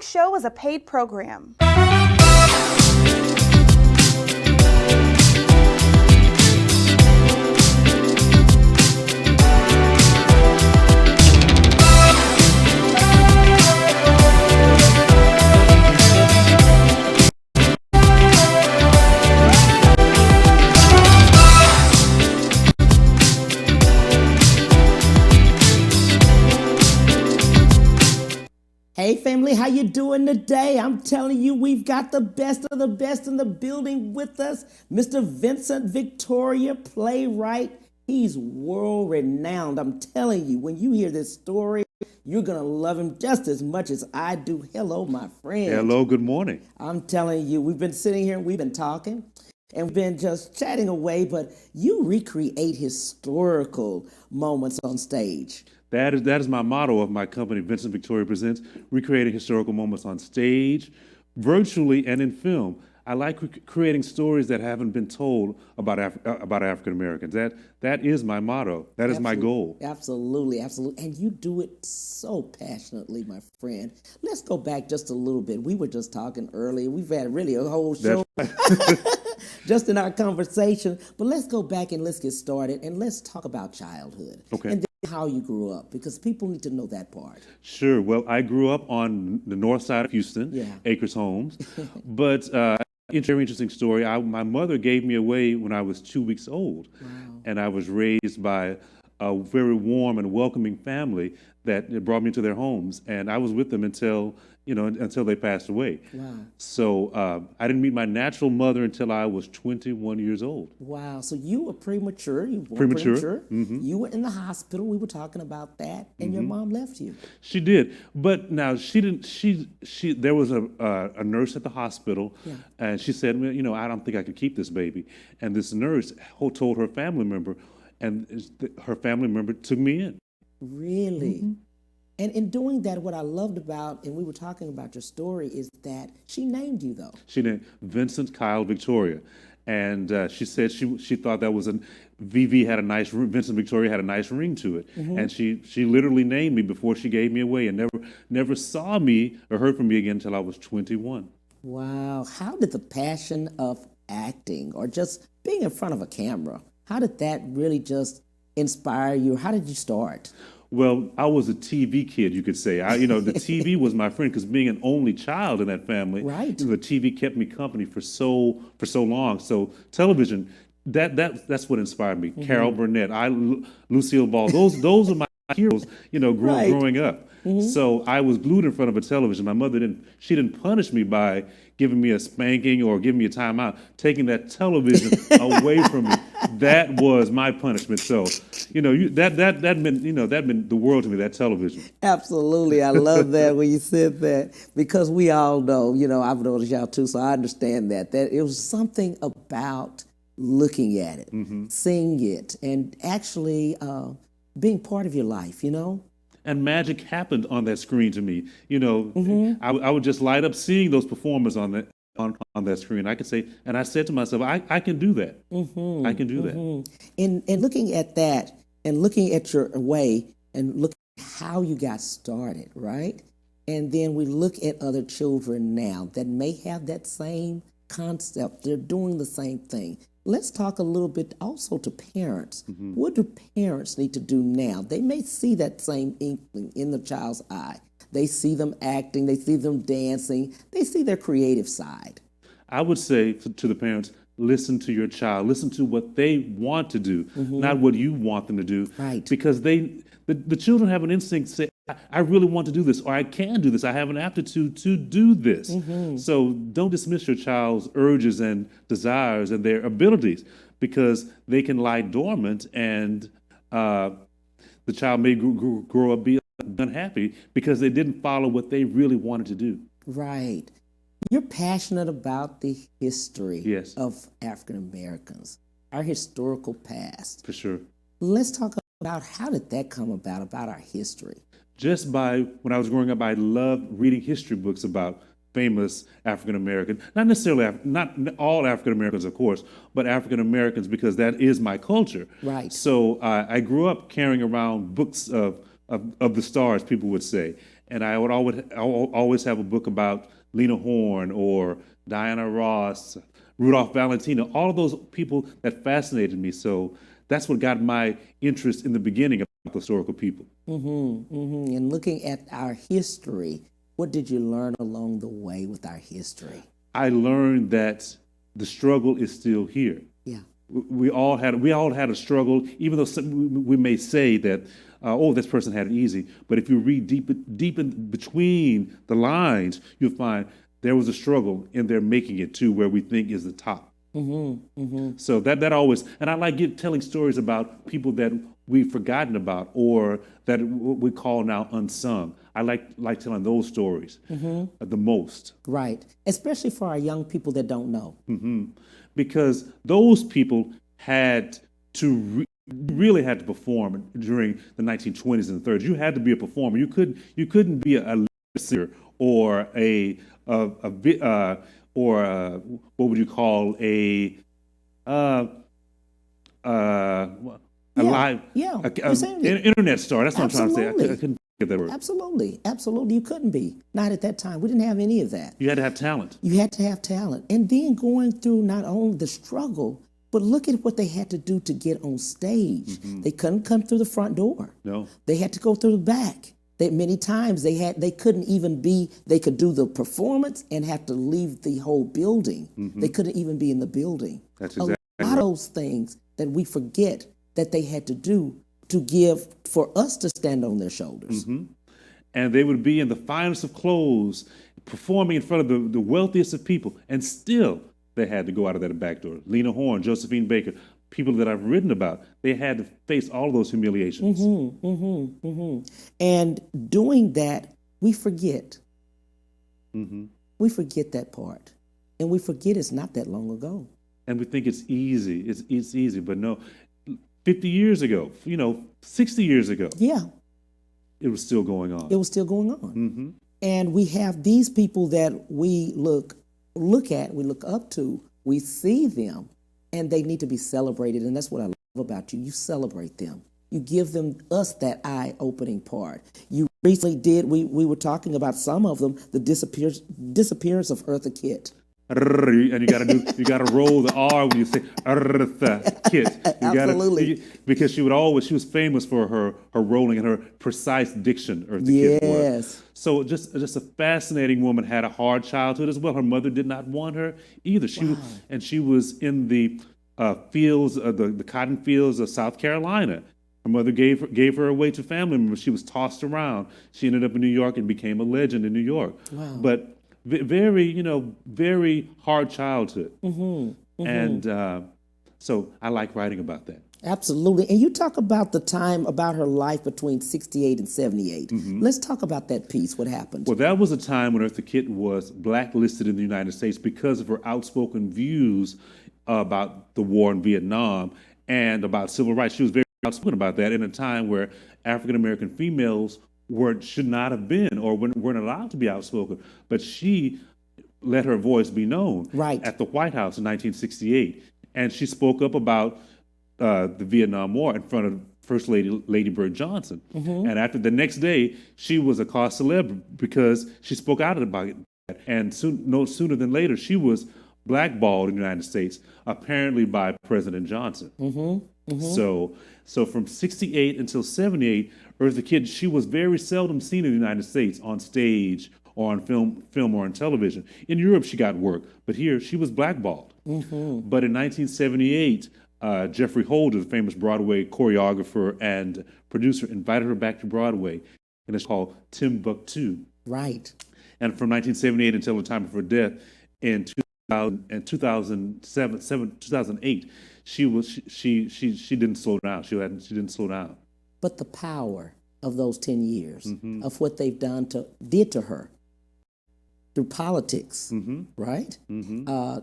following show is a paid program. Hey family, how you doing today? I'm telling you, we've got the best of the best in the building with us. Mr. Vincent Victoria, Playwright. He's world renowned. I'm telling you, when you hear this story, you're going to love him just as much as I do. Hello, my friend. Hello, good morning. I'm telling you, we've been sitting here and we've been talking and we've been just chatting away, but you recreate historical moments on stage. That is my motto of my company, Vincent Victoria Presents, recreating historical moments on stage, virtually, and in film. I like creating stories that haven't been told about African Americans. That is my motto. That is my goal. Absolutely, absolutely. And you do it so passionately, my friend. Let's go back just a little bit. We were just talking earlier. We've had really a whole show just in our conversation. But let's go back and let's get started and let's talk about childhood. Okay. And how you grew up, because people need to know that part. Sure. Well, I grew up on the north side of Houston, Acres Homes. But very interesting story. My mother gave me away when I was 2 weeks old. Wow. And I was raised by a very warm and welcoming family that brought me into their homes. And I was with them until they passed away. Wow. So I didn't meet my natural mother until I was 21 years old. Wow. So you were premature. Mm-hmm. You were in the hospital. We were talking about that. And your mom left you. She did. But now she didn't, there was a nurse at the hospital. Yeah. And she said, well, I don't think I can keep this baby. And this nurse told her family member, and her family member took me in. Really? Mm-hmm. And in doing that, what I loved about, and we were talking about your story, is that she named you, though. She named Vincent Kyle Victoria. And she said she thought that was Vincent Victoria had a nice ring to it. Mm-hmm. And she literally named me before she gave me away and never saw me or heard from me again until I was 21. Wow. How did the passion of acting or just being in front of a camera, how did that really just inspire you? How did you start? Well, I was a TV kid, you could say. The TV was my friend because being an only child in that family, right. The TV kept me company for so long. So television, that's what inspired me. Mm-hmm. Carol Burnett, Lucille Ball, those are my heroes, growing up. Mm-hmm. So I was glued in front of a television. My mother didn't punish me by giving me a spanking or giving me a timeout, taking that television away from me. That was my punishment. So, that meant the world to me, that television. Absolutely. I love that when you said that, because we all know, I've noticed y'all too, so I understand that it was something about looking at it, mm-hmm. seeing it, and actually being part of your life, And magic happened on that screen to me. Mm-hmm. I would just light up seeing those performers on that screen. I could say, and I said to myself, I can do that. Mm-hmm. I can do mm-hmm. that. And looking at that and looking at your way and looking at how you got started, right? And then we look at other children now that may have that same concept. They're doing the same thing. Let's talk a little bit also to parents. Mm-hmm. What do parents need to do now? They may see that same inkling in the child's eye. They see them acting, they see them dancing, they see their creative side. I would say to the parents, listen to your child. Listen to what they want to do, mm-hmm. not what you want them to do. Right. Because the children have an instinct to say, I really want to do this, or I can do this. I have an aptitude to do this. Mm-hmm. So don't dismiss your child's urges and desires and their abilities, because they can lie dormant, and the child may grow up be unhappy because they didn't follow what they really wanted to do. Right. You're passionate about the history yes. of African Americans, our historical past. For sure. Let's talk about how did that come about our history? Just when I was growing up, I loved reading history books about famous African Americans. Not necessarily, not all African Americans, of course, but African Americans, because that is my culture. Right. So I grew up carrying around books of the stars, people would say. and I always have a book about Lena Horne or Diana Ross, Rudolph Valentino, all of those people that fascinated me. So that's what got my interest in the beginning about historical people. And looking at our history, what did you learn along the way with our history? I learned that the struggle is still here. Yeah. We all had a struggle, even though we may say that, oh, this person had it easy. But if you read deep in between the lines, you'll find there was a struggle, and they're making it to where we think is the top. So that always, and I like telling stories about people that we've forgotten about or that we call now unsung. I like telling those stories the most. Right. Especially for our young people that don't know. Because those people had to really had to perform during the 1920s and 30s. You had to be a performer. You couldn't be a singer or what would you call a live internet star. That's what I'm trying to say. I couldn't get that word. Absolutely. You couldn't be. Not at that time. We didn't have any of that. You had to have talent. You had to have talent. And then going through not only the struggle, but look at what they had to do to get on stage. They couldn't come through the front door. No. They had to go through the back. Many times they couldn't even be, they could do the performance and have to leave the whole building. They couldn't even be in the building. That's exactly a lot of those things that we forget that they had to do to give for us to stand on their shoulders. And they would be in the finest of clothes, performing in front of the wealthiest of people, and still they had to go out of that back door. Lena Horne, Josephine Baker, people that I've written about, they had to face all of those humiliations. And doing that, we forget. We forget that part. And we forget it's not that long ago. And we think it's easy. It's easy, but no. 50 years ago, 60 years ago. Yeah. It was still going on. It was still going on. And we have these people that we look at, we look up to, we see them, and they need to be celebrated. And that's what I love about you. You celebrate them. You give us that eye-opening part. You recently did, we were talking about some of them, the disappearance of Eartha Kitt. And you gotta roll the R when you say Eartha Kitt. Absolutely. Because she was famous for her rolling and her precise diction, Eartha Kitt was. Yes. So just a fascinating woman, had a hard childhood as well. Her mother did not want her either. She was in the fields, the cotton fields of South Carolina. Her mother gave her away to family members. She was tossed around. She ended up in New York and became a legend in New York. Wow. But very hard childhood. And so I like writing about that. Absolutely. And you talk about the time, about her life between 68 and 78. Let's talk about that piece. What happened? Well, that was a time when Eartha Kitt was blacklisted in the United States because of her outspoken views about the war in Vietnam and about civil rights. She was very outspoken about that in a time where African American females should not have been or weren't allowed to be outspoken. But she let her voice be known at the White House in 1968. And she spoke up about the Vietnam War in front of First Lady Bird Johnson. And after the next day, she was a cause célèbre because she spoke out about it. And no sooner than later, she was blackballed in the United States, apparently by President Johnson. So from 68 until 78, Eartha Kitt, she was very seldom seen in the United States on stage or on film or on television. In Europe, she got work, but here she was blackballed. But in 1978, Jeffrey Holder, the famous Broadway choreographer and producer, invited her back to Broadway, and it's called Timbuktu. Right. And from 1978 until the time of her death in 2008, she didn't slow down. She didn't slow down. But the power of those 10 years of what they've did to her through politics, right?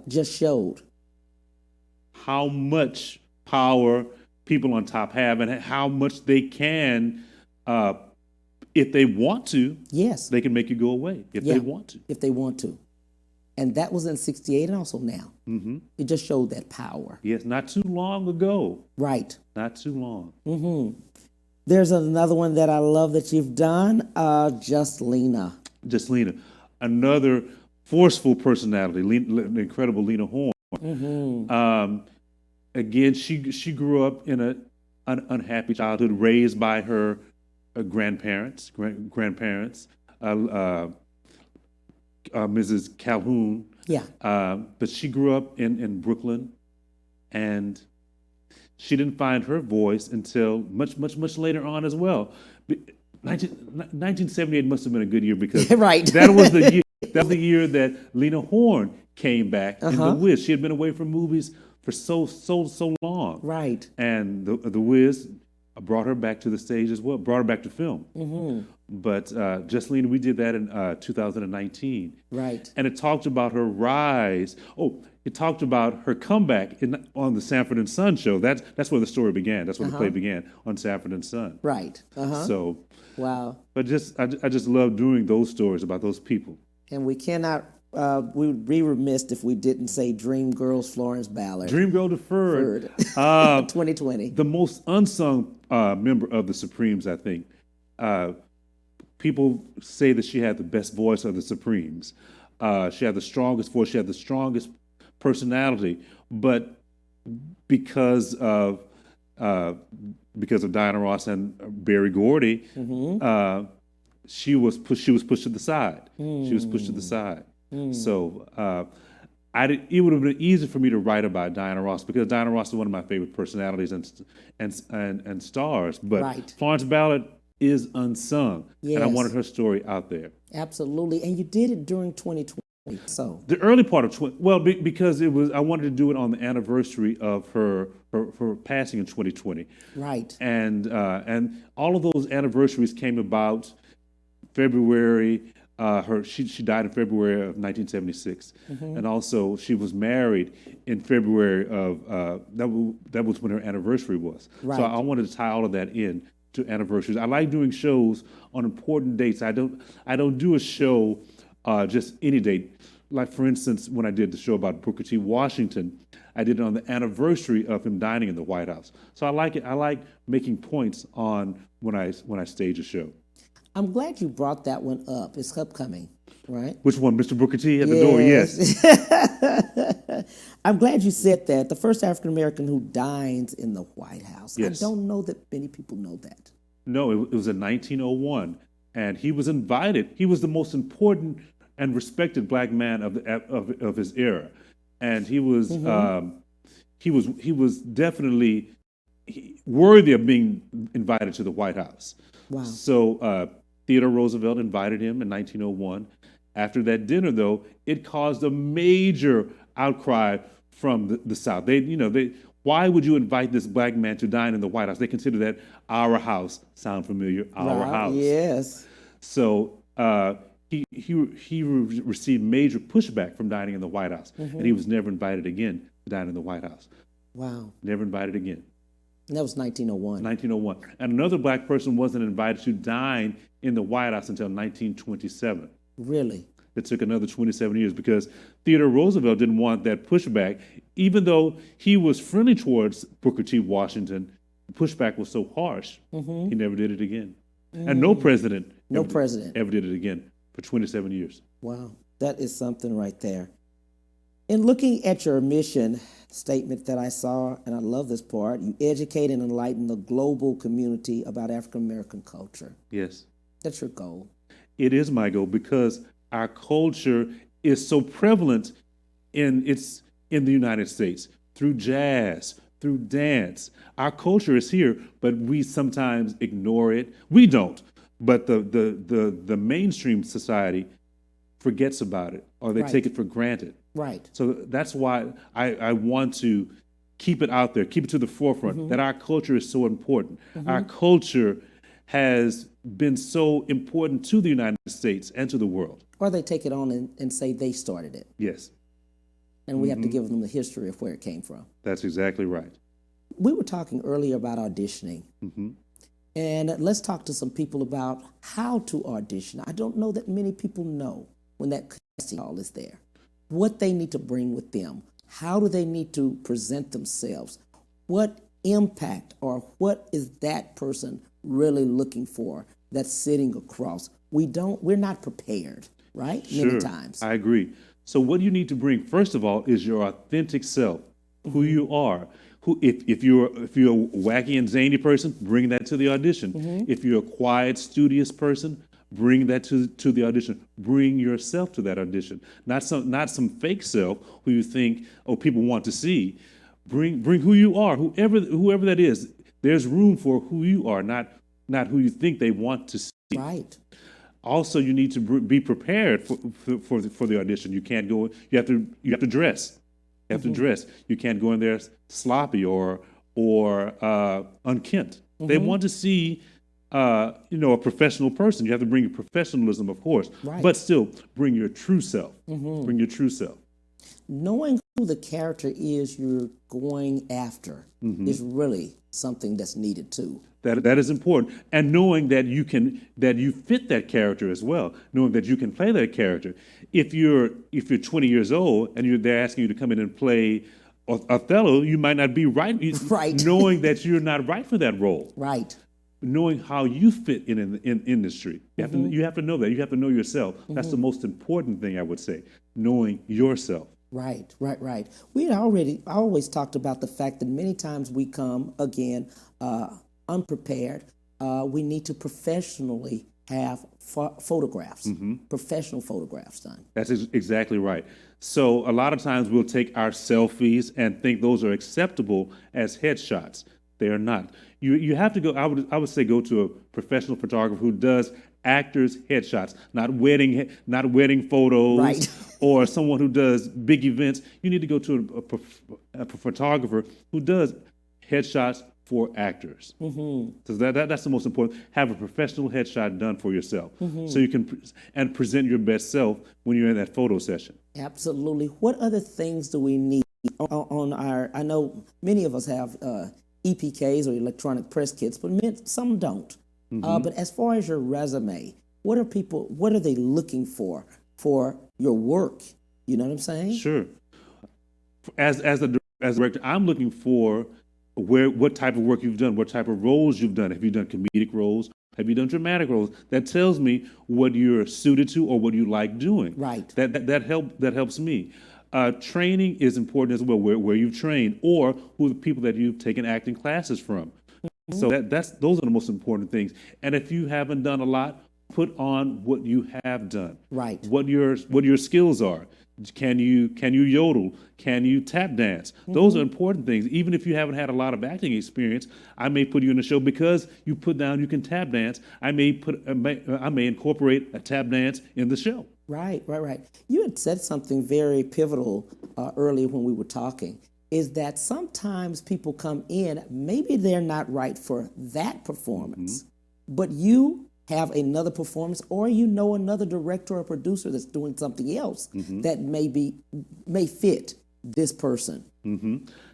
Just showed how much power people on top have and how much they can, if they want to, they can make you go away if they want to. If they want to. And that was in 68 and also now. It just showed that power. Yes, not too long ago. Right. Not too long. There's another one that I love that you've done, Just Lena. Just Lena, another forceful personality, the incredible Lena Horne. Again, she grew up in an unhappy childhood, raised by her grandparents, Mrs. Calhoun. Yeah. But she grew up in Brooklyn, and she didn't find her voice until much later on as well. 1978 must have been a good year because Right. that was the year. That was the year that Lena Horne came back in The Wiz. She had been away from movies for so long. Right. And the Wiz brought her back to the stage as well, brought her back to film. But Just Lena, we did that in 2019. Right. And it talked about her rise. Oh, it talked about her comeback on the Sanford and Son show. That's where the story began. That's where the play began, on Sanford and Son. Right. So, wow. but I just love doing those stories about those people. And we cannot, we would be remiss if we didn't say Dream Girls Florence Ballard. Dream Girl Deferred. 2020. The most unsung member of the Supremes, I think. People say that she had the best voice of the Supremes. She had the strongest voice. She had the strongest personality. But because of Diana Ross and Berry Gordy, she was pushed to the side. She was pushed to the side. So it would have been easy for me to write about Diana Ross because Diana Ross is one of my favorite personalities and stars. But Florence Ballard is unsung, and I wanted her story out there. Absolutely, and you did it during 2020. So the early part of because it was, I wanted to do it on the anniversary of her passing in 2020. Right. And all of those anniversaries came about February. She died in February of 1976, and also she was married in February of that was when her anniversary was. Right. So I wanted to tie all of that in to anniversaries. I like doing shows on important dates. I don't do a show just any date. Like for instance, when I did the show about Booker T. Washington, I did it on the anniversary of him dining in the White House. So I like it. I like making points on when I stage a show. I'm glad you brought that one up. It's upcoming, right? Which one, Mr. Booker T at the door? Yes. I'm glad you said that. The first African American who dines in the White House. Yes. I don't know that many people know that. No, it was in 1901, and he was invited. He was the most important and respected black man of his era, and he was definitely worthy of being invited to the White House. Wow. So Theodore Roosevelt invited him in 1901. After that dinner, though, it caused a major outcry from the South. Why would you invite this black man to dine in the White House? They consider that our house. Sound familiar? Our house. Yes. So he received major pushback from dining in the White House, and he was never invited again to dine in the White House. Wow. Never invited again. And that was 1901. 1901. And another black person wasn't invited to dine in the White House until 1927. Really? It took another 27 years because Theodore Roosevelt didn't want that pushback. Even though he was friendly towards Booker T. Washington, the pushback was so harsh, he never did it again. And no president ever did it again for 27 years. Wow, that is something right there. In looking at your mission statement that I saw, and I love this part, you educate and enlighten the global community about African American culture. Yes. That's your goal. It is my goal because our culture is so prevalent in the United States through jazz, through dance. Our culture is here, but we sometimes ignore it. We don't, but the mainstream society forgets about it, or they take it for granted. Right. So that's why I want to keep it out there, keep it to the forefront, that our culture is so important. Our culture has been so important to the United States and to the world. Or they take it on and say they started it. Yes. And we have to give them the history of where it came from. That's exactly right. We were talking earlier about auditioning. And let's talk to some people about how to audition. I don't know that many people know when that casting call is there, what they need to bring with them. How do they need to present themselves? What impact or what is that person really looking for that's sitting across. We're not prepared, right? Sure, Many times. I agree. So what you need to bring, first of all, is your authentic self, who you are. Who, if you're a wacky and zany person, bring that to the audition. If you're a quiet, studious person, bring that to the audition. Bring yourself to that audition. Not some fake self who you think people want to see. Bring who you are, whoever that is. There's room for who you are, not who you think they want to see. Right. Also, you need to be prepared for the audition. You can't go. You have to dress. You have to dress. You can't go in there sloppy or unkempt. They want to see a professional person. You have to bring your professionalism, of course, Right. but still bring your true self. Bring your true self. Knowing who the character is you're going after is really something that's needed too. That is important, and knowing that you fit that character as well, knowing that you can play that character. If you're 20 years old and they're asking you to come in and play Othello, you might not be right. Right. Knowing that you're not right for that role. Right. Knowing how you fit in industry, you have to know that. You have to know yourself. That's the most important thing, I would say. Knowing yourself. Right. We had always talked about the fact that many times we come again unprepared. We need to professionally have photographs, professional photographs done. That's exactly right. So a lot of times we'll take our selfies and think those are acceptable as headshots. They are not. You have to go. I would say go to a professional photographer who does actors' headshots, not wedding photos, Right. or someone who does big events. You need to go to a photographer who does headshots for actors. So that's the most important. Have a professional headshot done for yourself, so you can and present your best self when you're in that photo session. Absolutely. What other things do we need on our? I know many of us have EPKs or electronic press kits, but some don't. But as far as your resume, what are they looking for your work? You know what I'm saying? Sure. As a director, I'm looking for what type of work you've done, what type of roles you've done. Have you done comedic roles? Have you done dramatic roles? That tells me what you're suited to or what you like doing. Right. That helps me. Training is important as well, where you've trained or who are the people that you've taken acting classes from. So those are the most important things. And if you haven't done a lot, put on what you have done. Right. What your skills are. Can you yodel? Can you tap dance? Those are important things. Even if you haven't had a lot of acting experience, I may put you in a show because you put down you can tap dance. I may incorporate a tap dance in the show. Right. You had said something very pivotal earlier when we were talking, is that sometimes people come in, maybe they're not right for that performance, but you have another performance, or another director or producer that's doing something else that may fit this person.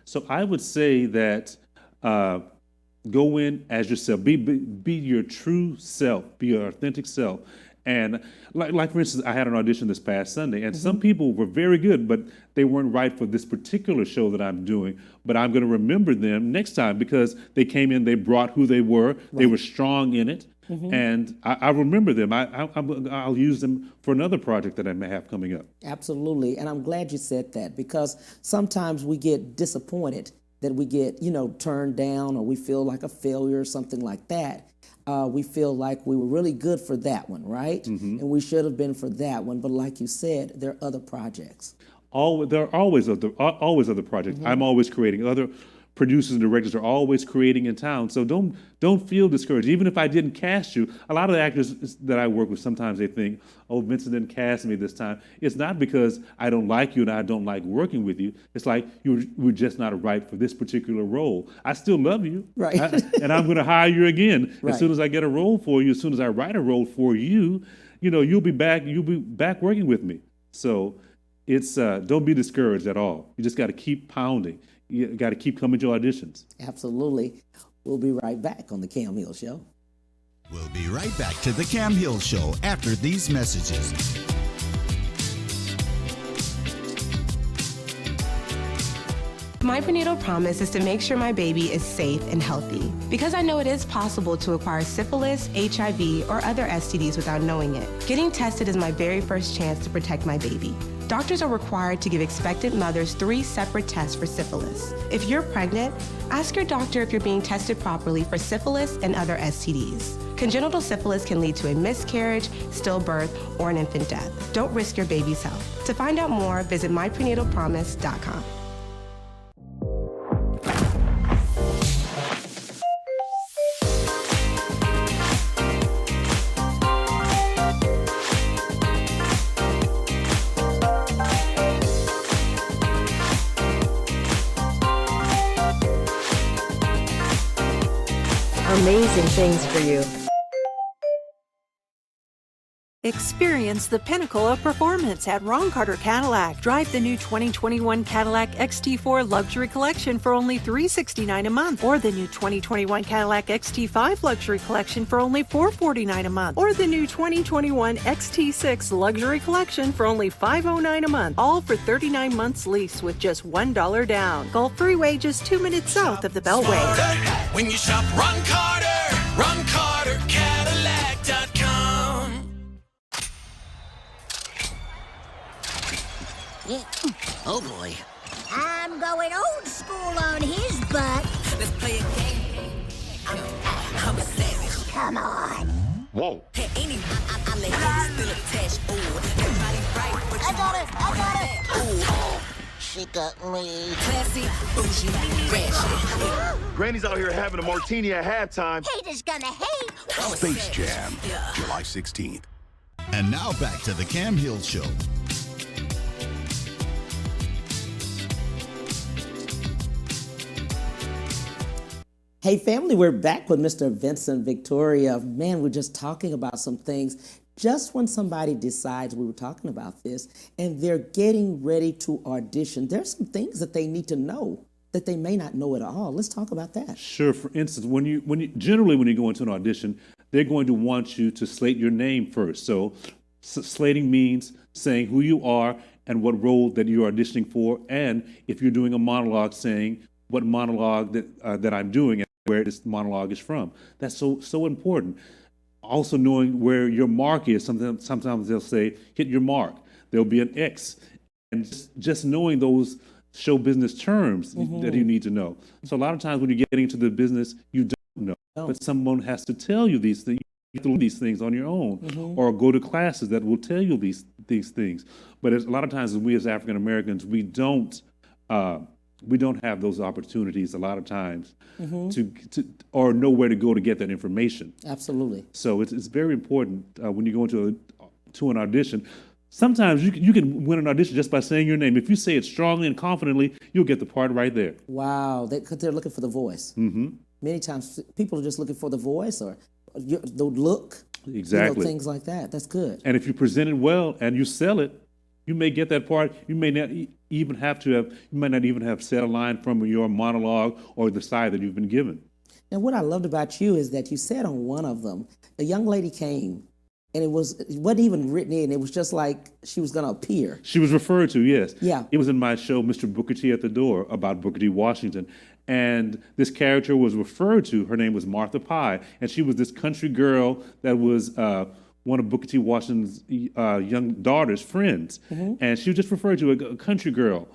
So I would say that go in as yourself. Be your true self. Be your authentic self. And like for instance, I had an audition this past Sunday, and some people were very good, but they weren't right for this particular show that I'm doing. But I'm going to remember them next time because they came in, they brought who they were, they were strong in it, and I remember them. I'll use them for another project that I may have coming up. Absolutely, and I'm glad you said that, because sometimes we get disappointed that we get, turned down, or we feel like a failure or something like that. We feel like we were really good for that one, right? And we should have been for that one. But like you said, there are other projects. There are always other projects. I'm always creating. Other producers and directors are always creating in town. So don't feel discouraged. Even if I didn't cast you, a lot of the actors that I work with, sometimes they think, oh, Vincent didn't cast me this time. It's not because I don't like you and I don't like working with you. It's like you were just not right for this particular role. I still love you. Right. And I'm going to hire you again. Right. As soon as I get a role for you, as soon as I write a role for you, you'll be back working with me. So it's don't be discouraged at all. You just got to keep pounding. You got to keep coming to auditions. Absolutely. We'll be right back on The Cam Hill Show. We'll be right back to The Cam Hill Show after these messages. My prenatal promise is to make sure my baby is safe and healthy. because I know it is possible to acquire syphilis, HIV, or other STDs without knowing it. Getting tested is my very first chance to protect my baby. Doctors are required to give expectant mothers 3 separate tests for syphilis. If you're pregnant, ask your doctor if you're being tested properly for syphilis and other STDs. Congenital syphilis can lead to a miscarriage, stillbirth, or an infant death. Don't risk your baby's health. To find out more, visit myprenatalpromise.com. Amazing things for you. Experience the pinnacle of performance at Ron Carter Cadillac. Drive the new 2021 Cadillac XT4 Luxury Collection for only $369 a month, or the new 2021 Cadillac XT5 Luxury Collection for only $449 a month, or the new 2021 XT6 Luxury Collection for only $509 a month, all for 39 months lease with just $1 down. Gulf Freeway just 2 minutes south of the Beltway. When you shop Ron Carter, Cadillac.com. Oh boy. I'm going old school on his butt. Let's play a game. I'm a savage. Come on. Whoa. Hey, I let you still attached. Ooh, everybody right, but I got it. Ooh. She got me. Classy, bougie, ratchet. Granny's out here having a martini at halftime. Haters gonna hate. Space Jam, July 16th. And now back to the Cam Hill Show. Hey family, we're back with Mr. Vincent Victoria. Man, we're just talking about some things. Just when somebody decides, we were talking about this, and they're getting ready to audition, there's some things that they need to know that they may not know at all. Let's talk about that. Sure. For instance, when you generally when you go into an audition, they're going to want you to slate your name first. So slating means saying who you are and what role that you're auditioning for, and if you're doing a monologue, saying what monologue that I'm doing and where this monologue is from. That's so important. Also knowing where your mark is. Sometimes they'll say, hit your mark. There'll be an X. And just knowing those show business terms that you need to know. So a lot of times when you're getting into the business, you don't know. But someone has to tell you these things. You have to learn these things on your own, or go to classes that will tell you these things. But a lot of times, we as African Americans, we don't have those opportunities a lot of times to or know where to go to get that information. Absolutely. So it's very important when you go to an audition. Sometimes you can win an audition just by saying your name. If you say it strongly and confidently, you'll get the part right there. Wow, because they're looking for the voice. Many times people are just looking for the voice or the look. Exactly. Things like that. That's good. And if you present it well and you sell it, you may get that part. You may not even have said a line from your monologue or the side that you've been given. And what I loved about you is that you said on one of them, a young lady came, and it wasn't even written in. It was just like she was going to appear. She was referred to, yes. Yeah. It was in my show, Mr. Booker T at the Door, about Booker T. Washington. And this character was referred to. Her name was Martha Pye, and she was this country girl that was one of Booker T. Washington's young daughter's friends. And she was just referred to a country girl.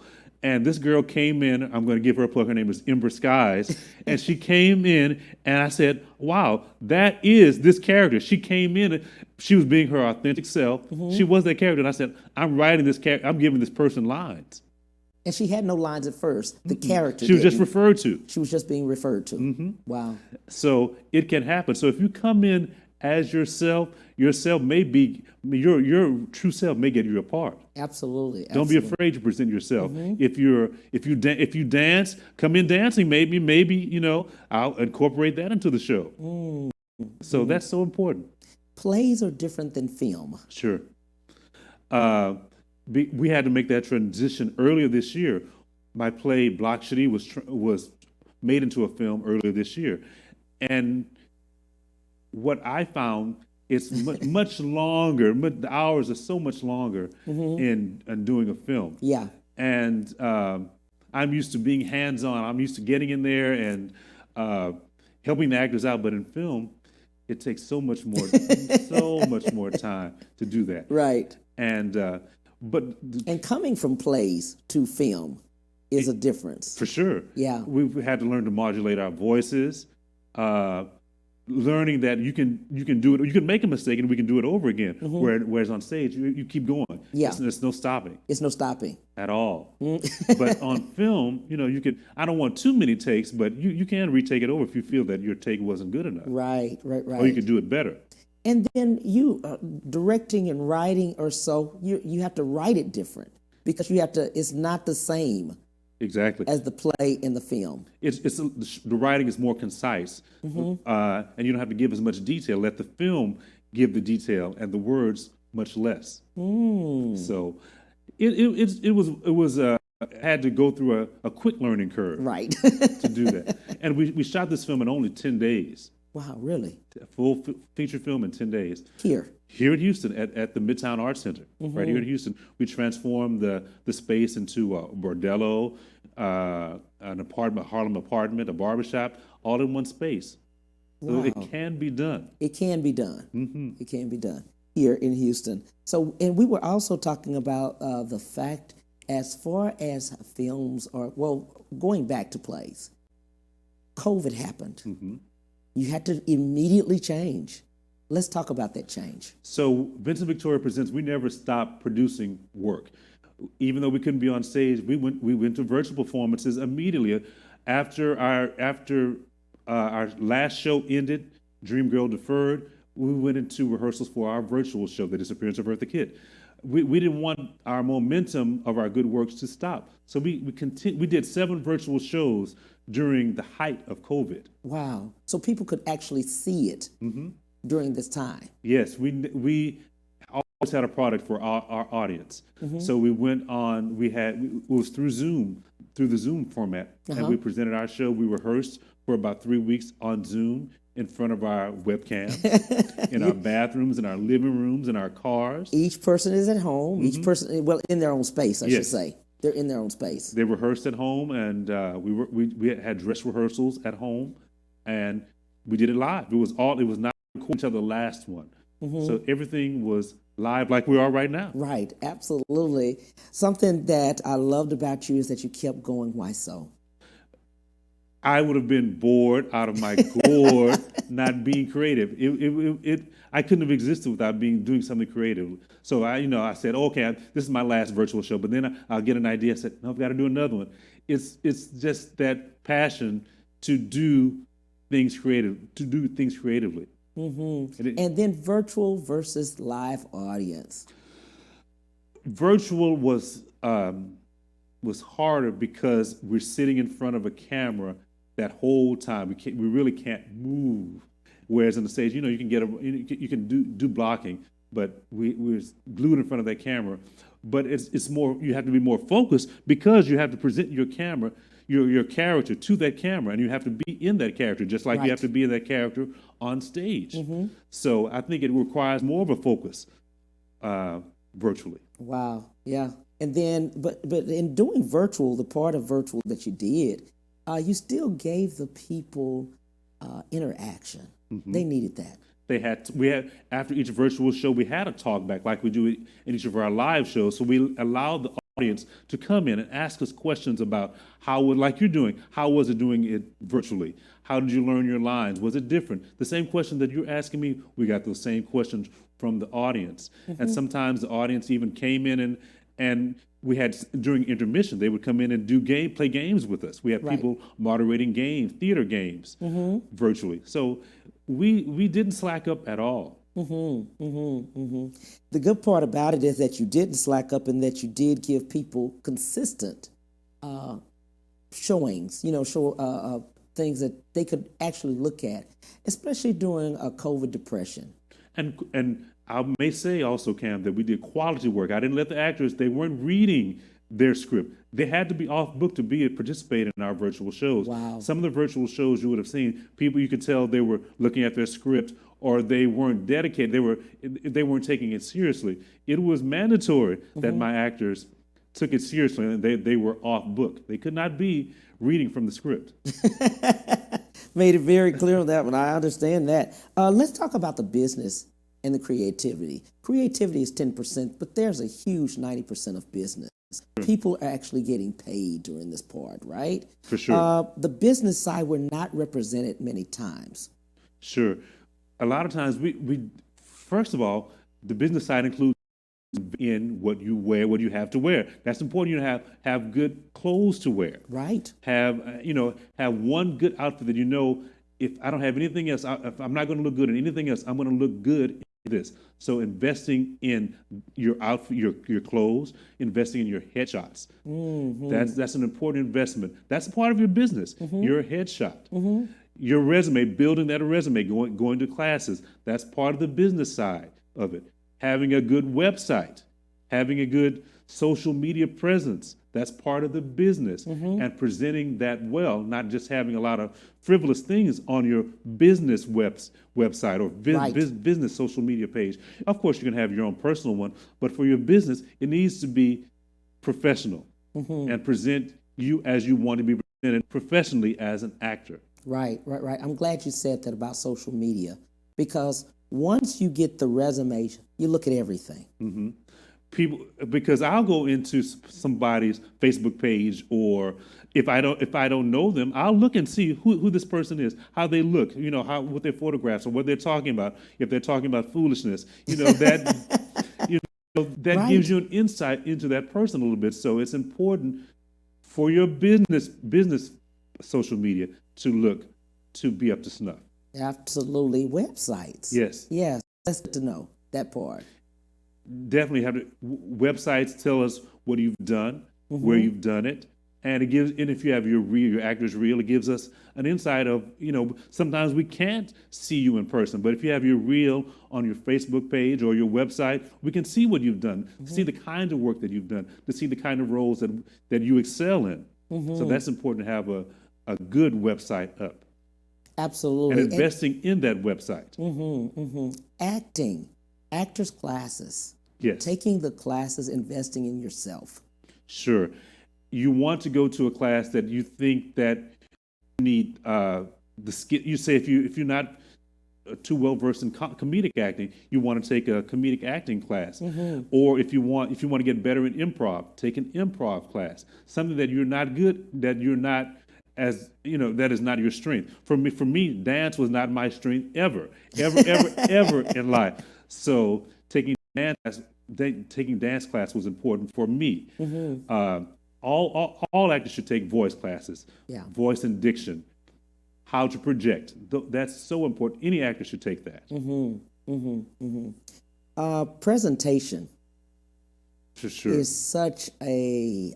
And this girl came in, I'm going to give her a plug, her name is Ember Skies. And she came in, and I said, wow, that is this character. She came in, she was being her authentic self. She was that character. And I said, I'm writing this character, I'm giving this person lines. And she had no lines at first. The character. She was just referred to. She was just being referred to. Wow. So it can happen. So if you come in as yourself may be, your true self may get you a part. Absolutely. Don't be afraid to present yourself. If you dance, come in dancing. Maybe I'll incorporate that into the show. So that's so important. Plays are different than film. Sure. We had to make that transition earlier this year. My play Block City was made into a film earlier this year, and what I found, it's much longer. The hours are so much longer in doing a film. Yeah. And I'm used to being hands-on. I'm used to getting in there and helping the actors out. But in film, it takes so much more time to do that. Right. And and coming from plays to film is a difference. For sure. Yeah. We've had to learn to modulate our voices, learning that you can do it, you can make a mistake and we can do it over again. Whereas on stage, you keep going. Yeah. There's no stopping. It's no stopping. At all. But on film, you could, I don't want too many takes, but you can retake it over if you feel that your take wasn't good enough. Right. Or you could do it better. And then you directing and writing or so, you have to write it different because it's not the same. Exactly. As the play in the film. The writing is more concise, and you don't have to give as much detail. Let the film give the detail and the words much less. So it was had to go through a quick learning curve, right, to do that. And we shot this film in only 10 days. Wow, really? A full feature film in 10 days. Here in Houston at the Midtown Arts Center, right here in Houston. We transformed the space into a bordello, an apartment, Harlem apartment, a barbershop, all in one space. So it can be done. It can be done. It can be done here in Houston. So, and we were also talking about the fact as far as films going back to plays, COVID happened. You had to immediately change. Let's talk about that change. So Vincent Victoria Presents, we never stopped producing work. Even though we couldn't be on stage, we went to virtual performances immediately. After our last show ended, Dream Girl deferred, we went into rehearsals for our virtual show, The Disappearance of Eartha Kitt. We didn't want our momentum of our good works to stop. So we did 7 virtual shows during the height of COVID. Wow. So people could actually see it during this time. Yes, we always had a product for our audience. So we went on, it was through the Zoom format, and we presented our show. We rehearsed for about 3 weeks on Zoom in front of our webcams, in our bathrooms, in our living rooms, in our cars. Each person is at home, each person, in their own space, I should say. They're in their own space. They rehearsed at home, and we had dress rehearsals at home, and we did it live. It was not recorded until the last one. So everything was live like we are right now. Right, absolutely. Something that I loved about you is that you kept going. Why so? I would have been bored out of my gourd not being creative. I couldn't have existed without doing something creative. So I said, okay, this is my last virtual show. But then I'll get an idea. I said, no, I've got to do another one. It's just that passion to do things creatively. And then virtual versus live audience. Virtual was harder because we're sitting in front of a camera that whole time. We really can't move. Whereas on the stage, you can do blocking, but we're glued in front of that camera. But it's more, you have to be more focused because you have to present your camera, your character to that camera, and you have to be in that character, just like you have to be in that character on stage. So I think it requires more of a focus virtually. Wow, yeah. And then, but in doing virtual, the part of virtual that you did, you still gave the people interaction. They needed that. We had after each virtual show, we had a talk back like we do in each of our live shows. So we allowed the audience to come in and ask us questions about like you're doing, how was it doing it virtually? How did you learn your lines? Was it different? The same question that you're asking me, we got those same questions from the audience. And sometimes the audience even came in and we had, during intermission, they would come in and play games with us. We had people moderating games, theater games, virtually. So we didn't slack up at all. The good part about it is that you didn't slack up and that you did give people consistent showings, things that they could actually look at, especially during a COVID depression. And I may say also, Cam, that we did quality work. I didn't let the actors, they weren't reading their script. They had to be off book to participate in our virtual shows. Wow. Some of the virtual shows you would have seen, people you could tell they were looking at their script or they weren't dedicated. They weren't taking it seriously. It was mandatory that my actors took it seriously and they were off book. They could not be reading from the script. Made it very clear on that one. I understand that. Let's talk about the business and the creativity. Creativity is 10%, but there's a huge 90% of business. People are actually getting paid during this part, right? For sure. The business side, we're not represented many times. Sure. A lot of times we first of all, the business side includes in what you wear, what you have to wear. That's important. You have good clothes to wear. Right. Have have one good outfit that if I don't have anything else, if I'm not going to look good in anything else, I'm going to look good in this. So investing in your outfit, your clothes, investing in your headshots. That's an important investment. That's a part of your business. Your headshot. Your resume, building that resume, going to classes. That's part of the business side of it. Having a good website, having a good social media presence, that's part of the business. And presenting that well, not just having a lot of frivolous things on your business website or business social media page. Of course, you can have your own personal one, but for your business, it needs to be professional and present you as you want to be presented professionally as an actor. Right. I'm glad you said that about social media, because once you get the resume, you look at everything. People, because I'll go into somebody's Facebook page, or if I don't know them, I'll look and see who this person is, how they look, what their photographs or what they're talking about. If they're talking about foolishness, that gives you an insight into that person a little bit. So it's important for your business social media to be up to snuff. Absolutely. Websites. Yes. That's good to know that part. Definitely have to. Websites tell us what you've done, where you've done it, and if you have your actor's reel, it gives us an insight of, sometimes we can't see you in person, but if you have your reel on your Facebook page or your website, we can see what you've done, see the kind of work that you've done, to see the kind of roles that you excel in. So that's important to have a good website up. Absolutely. And investing in that website. Acting, actors classes. Yes. Taking the classes, investing in yourself. Sure. You want to go to a class that you think that you need the skill. You say if you're not too well versed in comedic acting, you want to take a comedic acting class, or if you want to get better in improv, take an improv class. Something that you're not good, that you're not as that is not your strength. For me, dance was not my strength ever in life. So taking dance class was important for me. All actors should take voice classes. Voice and diction, how to project. That's so important. Any actor should take that. Presentation. For sure. Is such a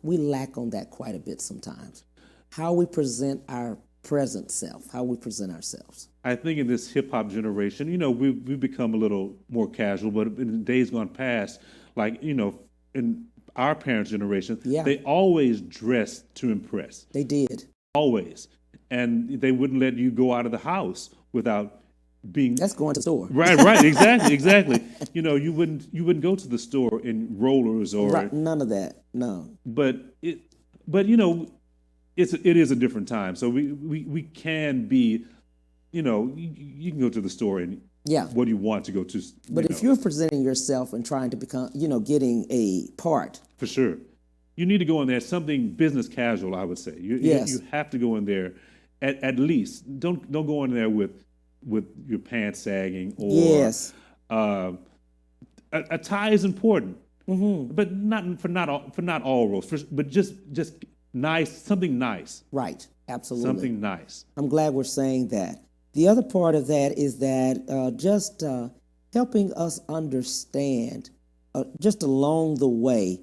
we lack on that quite a bit sometimes. How we present our present self, how we present ourselves. I think in this hip hop generation, we've become a little more casual, but in days gone past, like, in our parents' generation, they always dressed to impress. They did. Always. And they wouldn't let you go out of the house without being. That's going to the store. Right, exactly. You wouldn't go to the store in rollers or none of that. No. But it is a different time. So we can be, you can go to the store and what do you want to go to? But if you're presenting yourself and trying to become, getting a part. For sure. You need to go in there, something business casual, I would say. You have to go in there at least. Don't go in there with your pants sagging or a tie is important. But not all roles, but just nice, something nice. Right, absolutely. Something nice. I'm glad we're saying that. The other part of that is that just helping us understand, just along the way,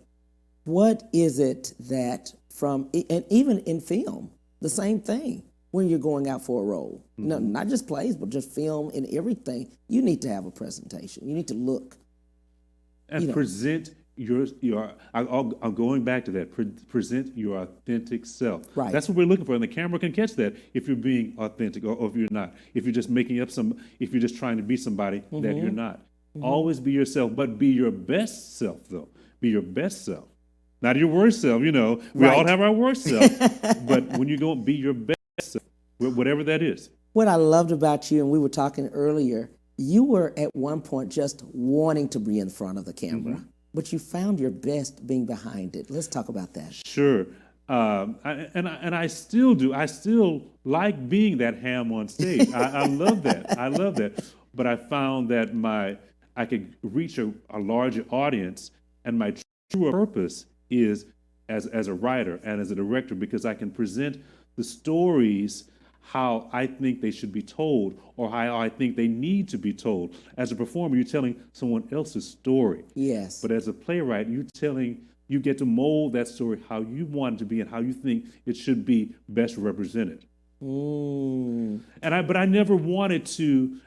what is it that and even in film, the same thing, when you're going out for a role. No, not just plays, but just film and everything, you need to have a presentation. You need to look. And present I'm going back to that. Present your authentic self. Right. That's what we're looking for, and the camera can catch that if you're being authentic or if you're not. If you're just making up if you're just trying to be somebody that you're not. Always be yourself, but be your best self, though. Be your best self. Not your worst self, We all have our worst self. But when you go, be your best self. whatever that is. What I loved about you, and we were talking earlier, you were at one point just wanting to be in front of the camera, but you found your best being behind it. Let's talk about that. Sure. I still do. I still like being that ham on stage. I love that. I love that. But I found that I could reach a larger audience, and my true purpose is as a writer and as a director, because I can present the stories how I think they should be told, or how I think they need to be told. As a performer, you're telling someone else's story. Yes. But as a playwright, you get to mold that story how you want it to be and how you think it should be best represented. But I never wanted to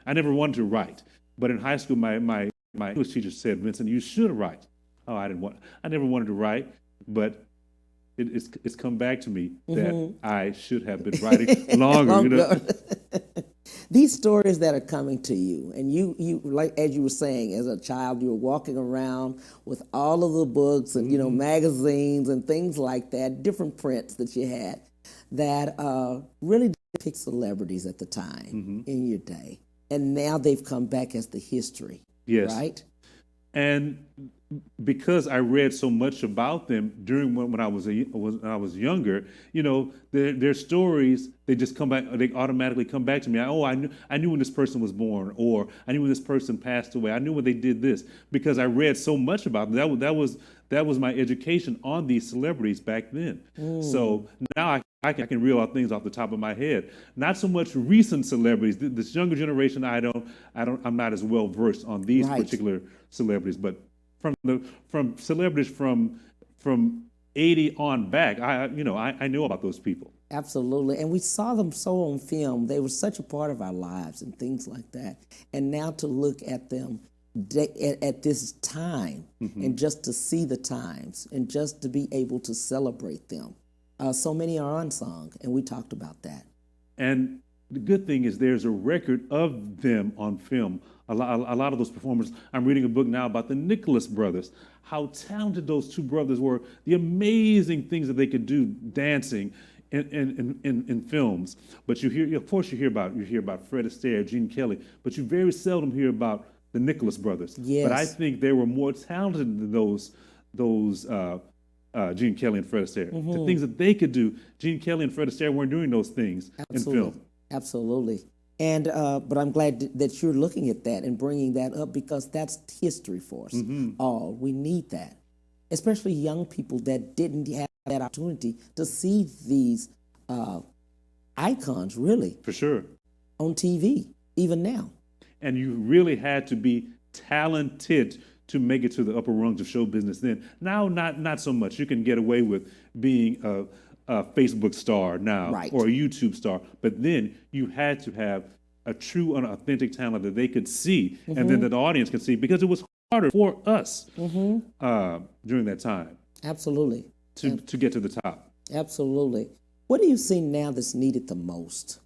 write. But in high school, my English teacher said, "Vincent, you should write." Oh, I never wanted to write, but it's come back to me that I should have been writing longer. You know? These stories that are coming to you, and you like, as you were saying, as a child, you were walking around with all of the books and magazines and things like that, different prints that you had that really depict celebrities at the time in your day, and now they've come back as the history. Yes. Right. And because I read so much about them during when I was younger, their stories, they just come back. They automatically come back to me. I knew when this person was born, or I knew when this person passed away. I knew when they did this because I read so much about them. That was my education on these celebrities back then. So now I can reel out things off the top of my head. Not so much recent celebrities. This younger generation, I'm not as well versed on these particular celebrities, but from celebrities from 80 on back, I know about those people. Absolutely. And we saw them so on film. They were such a part of our lives and things like that. And now to look at them at this time and just to see the times and just to be able to celebrate them. So many are unsung, and we talked about that. And the good thing is there's a record of them on film. A lot of those performers. I'm reading a book now about the Nicholas brothers, how talented those two brothers were, the amazing things that they could do dancing in films. But you hear about Fred Astaire, Gene Kelly, but you very seldom hear about the Nicholas brothers. Yes. But I think they were more talented than those Gene Kelly and Fred Astaire. The things that they could do, Gene Kelly and Fred Astaire weren't doing those things in film. Absolutely. And but I'm glad that you're looking at that and bringing that up, because that's history for us. We need that, especially young people that didn't have that opportunity to see these icons, really. For sure. On TV, even now. And you really had to be talented to make it to the upper rungs of show business then. Now, not so much. You can get away with being a Facebook star now, or a YouTube star. But then you had to have a true and authentic talent that they could see, and then that the audience could see, because it was harder for us during that time. Absolutely. To get to the top. Absolutely. What do you see now that's needed the most?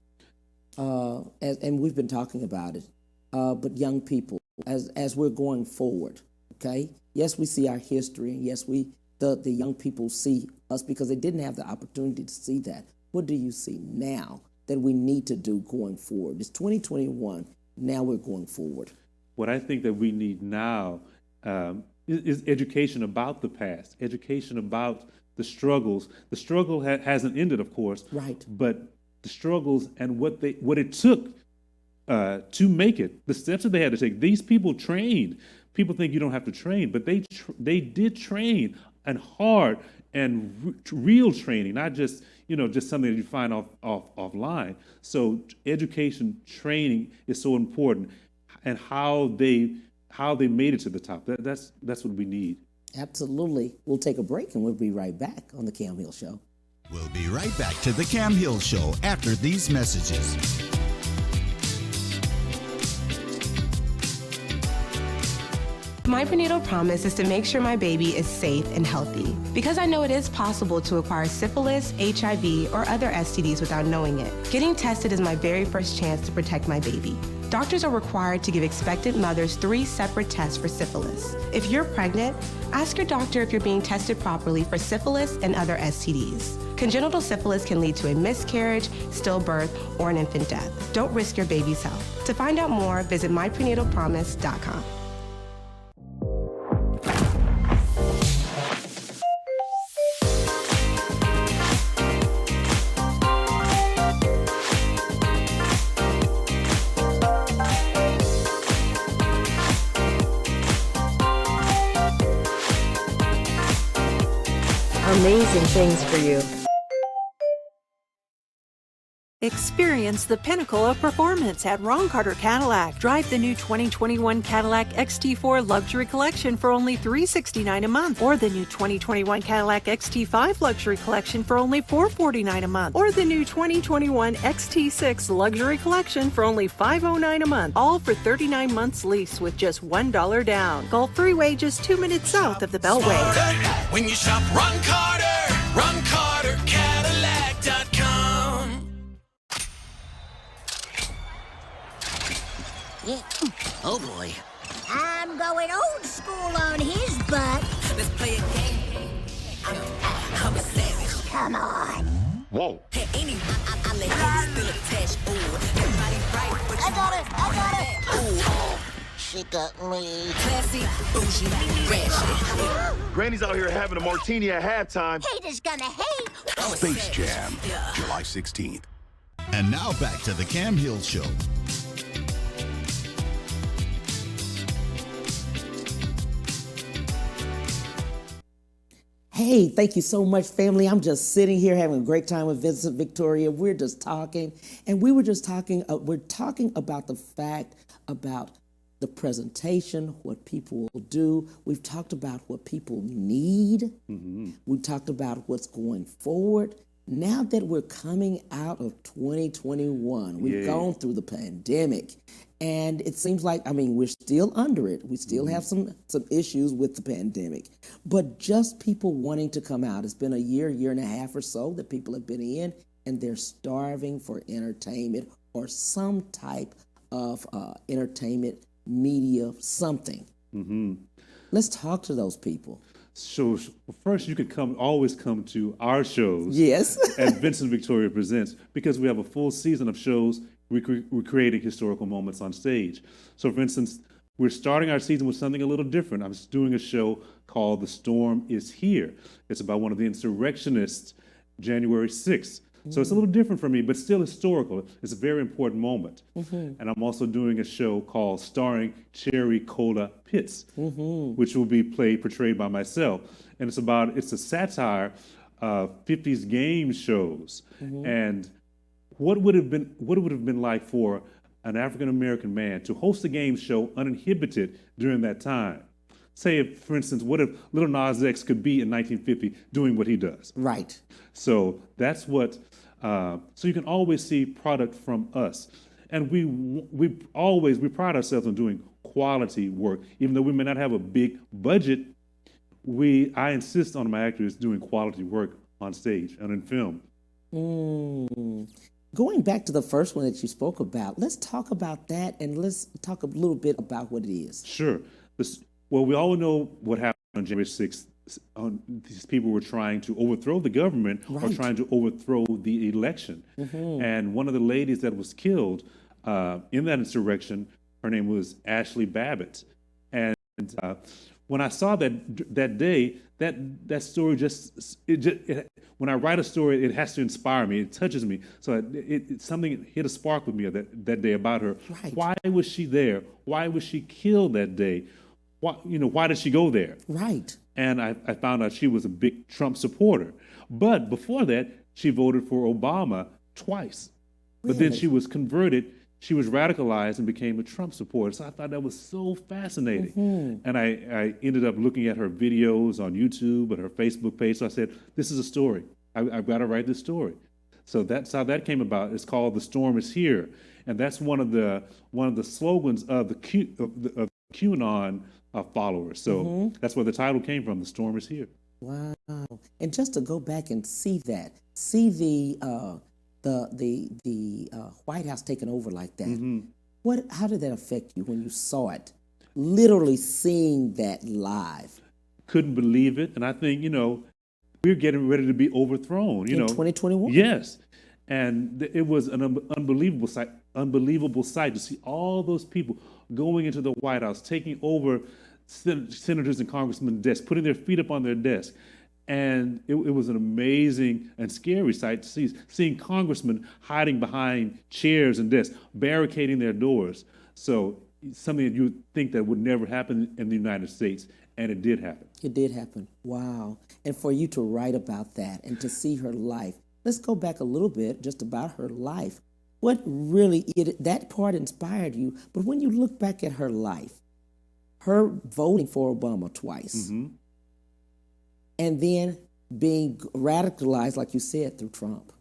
And we've been talking about it, but young people, as we're going forward, okay? Yes, we see our history, and yes, the young people see us because they didn't have the opportunity to see that. What do you see now that we need to do going forward? It's 2021. Now we're going forward. What I think that we need now is education about the past, education about the struggles. The struggle hasn't ended, of course. Right. But the struggles and what it took to make it, the steps that they had to take. These people trained. People think you don't have to train, but they did train, and hard and real training, not just something that you find offline. So education, training is so important, and how they made it to the top. That's what we need. Absolutely. We'll take a break and we'll be right back on the Cam Hill Show. We'll be right back to the Cam Hill Show after these messages. My prenatal promise is to make sure my baby is safe and healthy, because I know it is possible to acquire syphilis, HIV, or other STDs without knowing it. Getting tested is my very first chance to protect my baby. Doctors are required to give expectant mothers 3 separate tests for syphilis. If you're pregnant, ask your doctor if you're being tested properly for syphilis and other STDs. Congenital syphilis can lead to a miscarriage, stillbirth, or an infant death. Don't risk your baby's health. To find out more, visit myprenatalpromise.com. Amazing things for you. Experience the pinnacle of performance at Ron Carter Cadillac. Drive the new 2021 Cadillac XT4 Luxury Collection for only $369 a month, or the new 2021 Cadillac XT5 Luxury Collection for only $449 a month, or the new 2021 XT6 Luxury Collection for only $509 a month, all for 39 months lease with just $1 down. Gulf Freeway, just 2 minutes south of the Beltway. When you shop Ron Carter, Cadillac.com. Yeah. Oh boy. I'm going old school on his butt. Let's play a game. I'm a savage. Come on. Whoa. Hey, anyway, I let you still attached. Ooh, everybody right, but I got it. Ooh, She got me. classy, bougie, ratchet. Granny's out here having a martini at halftime. Haters gonna hate. I'm a Space savage. Jam, July 16th. And now back to the Cam Hill Show. Hey, thank you so much, family. I'm just sitting here having a great time with Vincent, Victoria. We're just talking, and we were just talking. We're talking about the fact about the presentation, what people will do. We've talked about what people need. We've talked about what's going forward. Now that we're coming out of 2021, we've gone through the pandemic, and it seems like, I mean, we're still under it. We still have some issues with the pandemic, but just people wanting to come out. It's been a year and a half or so that people have been in, and they're starving for entertainment or some type of entertainment, media, something. Let's talk to those people. So first, you could always come to our shows. Yes. At Vincent Victoria Presents, because we have a full season of shows recreating historical moments on stage. So for instance, we're starting our season with something a little different. I'm doing a show called The Storm Is Here. It's about one of the insurrectionists, January 6th. So it's a little different for me, but still historical. It's a very important moment. And I'm also doing a show called Starring Cherry Cola Pitts, which will be portrayed by myself. And it's a satire of 50s game shows. And what would have been like for an African-American man to host a game show uninhibited during that time? Say, if, for instance, what if Lil Nas X could be in 1950 doing what he does? Right. So that's what. So you can always see product from us, and we pride ourselves on doing quality work, even though we may not have a big budget. I insist on my actors doing quality work on stage and in film. Going back to the first one that you spoke about, let's talk about that, and let's talk a little bit about what it is. Sure. Well, we all know what happened on January 6th. These people were trying to overthrow the government or trying to overthrow the election. And one of the ladies that was killed in that insurrection, her name was Ashley Babbitt. And when I saw that day, that story when I write a story, it has to inspire me. It touches me. So something hit a spark with me that day about her. Right. Why was she there? Why was she killed that day? Why did she go there? Right. And I found out she was a big Trump supporter. But before that, she voted for Obama twice. Really? But then she was converted. She was radicalized and became a Trump supporter. So I thought that was so fascinating. And I ended up looking at her videos on YouTube and her Facebook page. So I said, this is a story. I've got to write this story. So that's how that came about. It's called The Storm Is Here. And that's one of the slogans of the QAnon followers. So that's where the title came from. The storm is here. Wow. And just to go back and see the White House taken over like that. How did that affect you when you saw it? Literally seeing that live. Couldn't believe it. And I think, we're getting ready to be overthrown, in 2021. Yes. And it was an unbelievable sight to see all those people going into the White House, taking over senators and congressmen's desks, putting their feet up on their desk. And it was an amazing and scary sight to see, seeing congressmen hiding behind chairs and desks, barricading their doors. So something that you would think that would never happen in the United States, and it did happen. It did happen. Wow. And for you to write about that and to see her life, let's go back a little bit just about her life. What really, that part inspired you, but when you look back at her life, her voting for Obama twice, and then being radicalized, like you said, through Trump.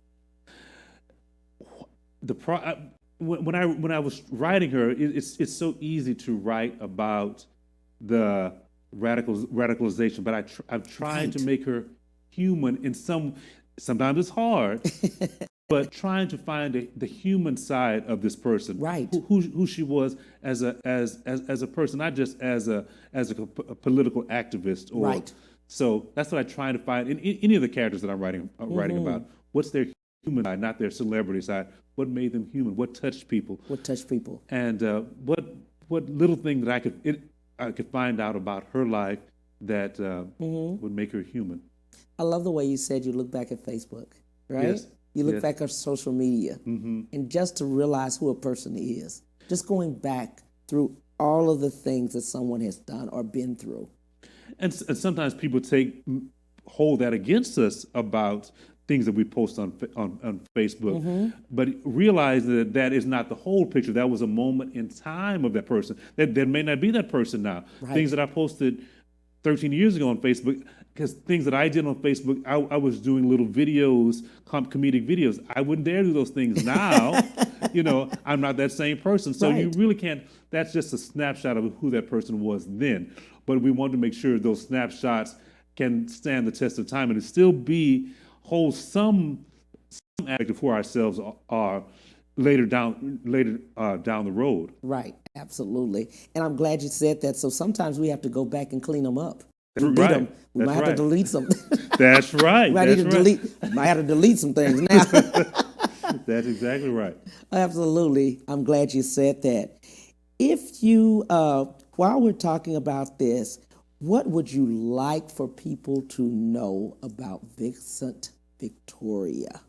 When I was writing her, it's so easy to write about the radicalization, but I've tried to make her human in sometimes it's hard, but trying to find the human side of this person, right? Who she was as a person, not just as a political activist, or right. So that's what I try to find in any of the characters that I'm writing about. What's their human side, not their celebrity side? What made them human? What touched people? And what little thing that I could find out about her life that would make her human. I love the way you said you look back at Facebook, right? Yes. You look back at social media, and just to realize who a person is, just going back through all of the things that someone has done or been through. And sometimes people hold that against us about things that we post on Facebook, but realize that is not the whole picture. That was a moment in time of that person. That may not be that person now. Right. Things that I posted 13 years ago on Facebook, because things that I did on Facebook, I was doing little videos, comedic videos. I wouldn't dare do those things now. I'm not that same person. So you really can't, that's just a snapshot of who that person was then. But we want to make sure those snapshots can stand the test of time and still hold some aspect of who ourselves are later down the road. Right, absolutely. And I'm glad you said that. So sometimes we have to go back and clean them up. Right. We might have to delete some. That's right. Might have to delete some things now. That's exactly right. Absolutely. I'm glad you said that. If you, while we're talking about this, what would you like for people to know about Vincent Victoria?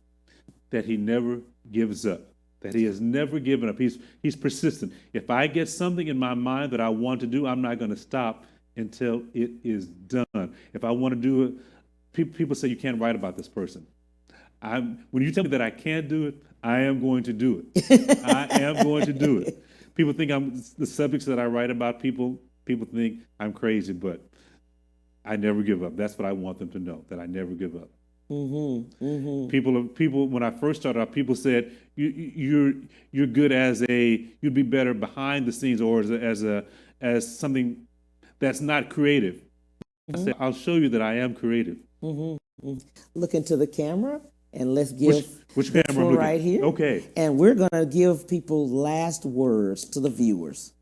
That he never gives up. That he has never given up. He's persistent. If I get something in my mind that I want to do, I'm not going to stop until it is done. If I want to do it, people say you can't write about this person. When you tell me that I can't do it, I am going to do it. I am going to do it. People think the subjects that I write about, people think I'm crazy, but I never give up. That's what I want them to know, that I never give up. People. When I first started out, people said you're good you'd be better behind the scenes or as something that's not creative. I said I'll show you that I am creative. Look into the camera and let's give which camera right here. Okay. And we're gonna give people last words to the viewers.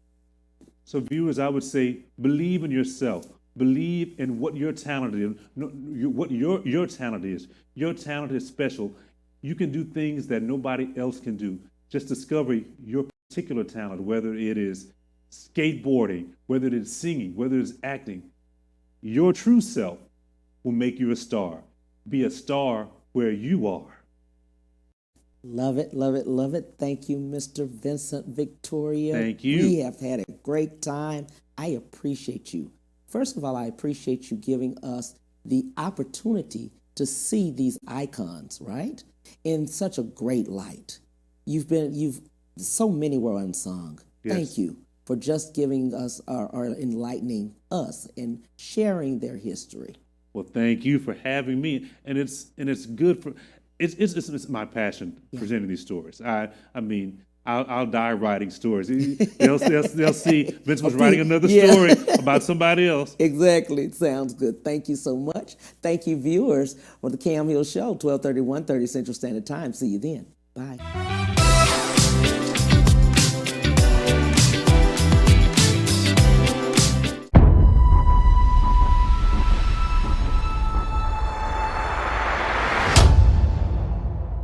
So viewers, I would say believe in yourself. Believe in what your talent is. What your talent is. Your talent is special. You can do things that nobody else can do. Just discover your particular talent, whether it is skateboarding, whether it is singing, whether it is acting. Your true self will make you a star. Be a star where you are. Love it, love it, love it. Thank you, Mr. Vincent Victoria. Thank you. We have had a great time. I appreciate you. First of all, I appreciate you giving us the opportunity to see these icons, right, in such a great light. So many were unsung. Yes. Thank you for just giving us or enlightening us and sharing their history. Well, thank you for having me, and it's good for it's my passion presenting these stories. I mean, I'll die writing stories. They'll see Vince was writing another Yeah. story about somebody else. Exactly. Sounds good. Thank you so much. Thank you, viewers, for the Cam Hill Show, 12:30, 1:30 Central Standard Time. See you then. Bye.